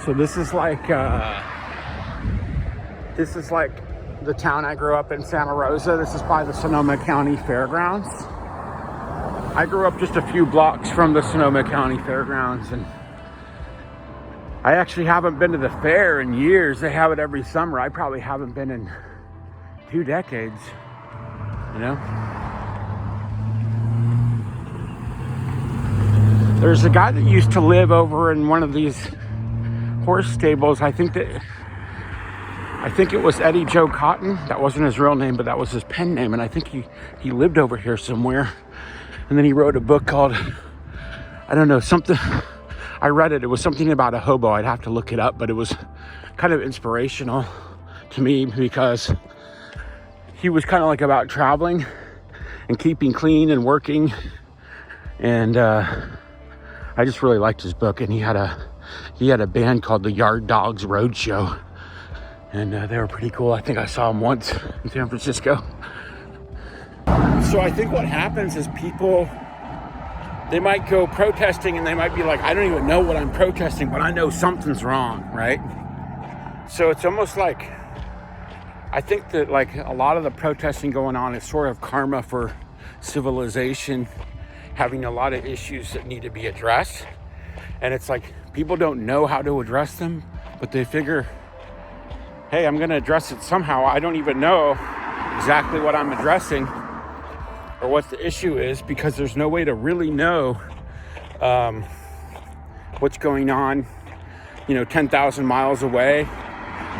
So this is like the town I grew up in, Santa Rosa. This is by the Sonoma County Fairgrounds. I grew up just a few blocks from the Sonoma County Fairgrounds, and I actually haven't been to the fair in years. They have it every summer. I probably haven't been in 2 decades, you know? There's a guy that used to live over in one of these horse stables. I think it was Eddie Joe Cotton. That wasn't his real name, but that was his pen name. And I think he lived over here somewhere. And then he wrote a book called, I don't know, something. I read it. It was something about a hobo. I'd have to look it up, but it was kind of inspirational to me because he was kind of like about traveling and keeping clean and working. And I just really liked his book. And he had a band called the Yard Dogs Roadshow. And they were pretty cool. I think I saw them once in San Francisco. So I think what happens is people, they might go protesting and they might be like, I don't even know what I'm protesting, but I know something's wrong, right? So it's almost like, I think that like a lot of the protesting going on is sort of karma for civilization having a lot of issues that need to be addressed. And it's like people don't know how to address them, but they figure, hey, I'm going to address it somehow. I don't even know exactly what I'm addressing or what the issue is, because there's no way to really know what's going on, 10,000 miles away,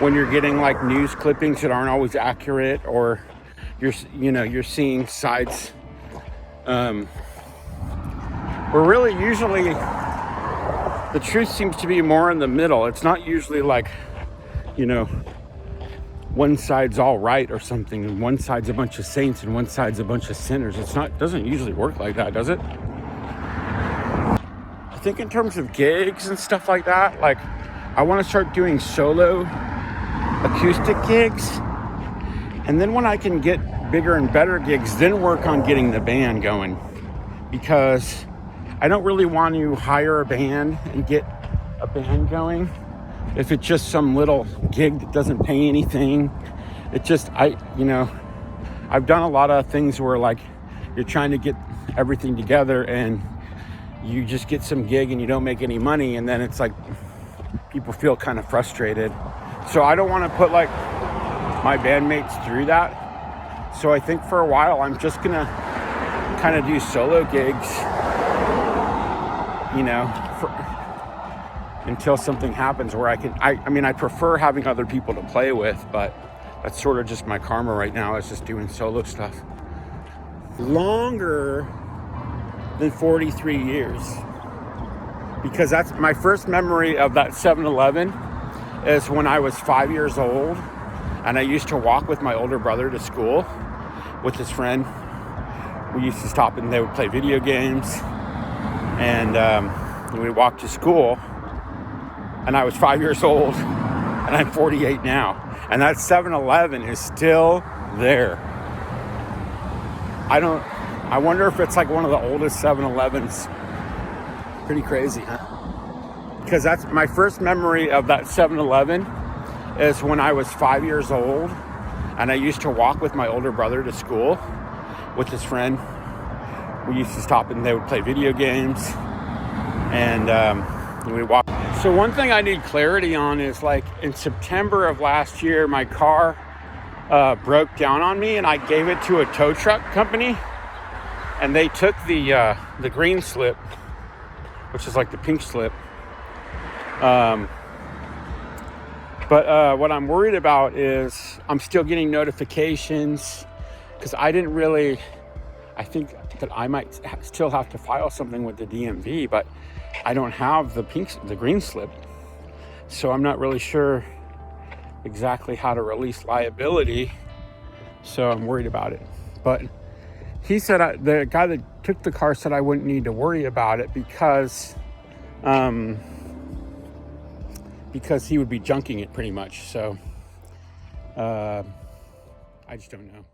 when you're getting like news clippings that aren't always accurate, or you're seeing sides where really usually the truth seems to be more in the middle. It's not usually like, one side's all right or something, and one side's a bunch of saints and one side's a bunch of sinners. Doesn't usually work like that, does it? I think in terms of gigs and stuff like that, like I want to start doing solo acoustic gigs, and then when I can get bigger and better gigs, then work on getting the band going, because I don't really want to hire a band and get a band going if it's just some little gig that doesn't pay anything. I've done a lot of things where like you're trying to get everything together and you just get some gig and you don't make any money, and then it's like people feel kind of frustrated. So I don't want to put like my bandmates through that. So I think for a while I'm just gonna kind of do solo gigs, until something happens where I prefer having other people to play with, but that's sort of just my karma right now, is just doing solo stuff. Longer than 43 years, because that's my first memory of that 7-Eleven is when I was 5 years old, and I used to walk with my older brother to school with his friend. We used to stop and they would play video games, and we'd walk to school. And I was 5 years old, and I'm 48 now. And that 7-Eleven is still there. I wonder if it's like one of the oldest 7-Elevens. Pretty crazy, huh? Because that's my first memory of that 7-Eleven is when I was 5 years old, and I used to walk with my older brother to school with his friend. We used to stop and they would play video games, and we'd walk. So one thing I need clarity on is, like, in September of last year, my car broke down on me, and I gave it to a tow truck company, and they took the green slip, which is like the pink slip. But what I'm worried about is I'm still getting notifications, because I think that I might still have to file something with the DMV, but I don't have the green slip. So I'm not really sure exactly how to release liability. So I'm worried about it. But he said, the guy that took the car said I wouldn't need to worry about it because he would be junking it pretty much. So I just don't know.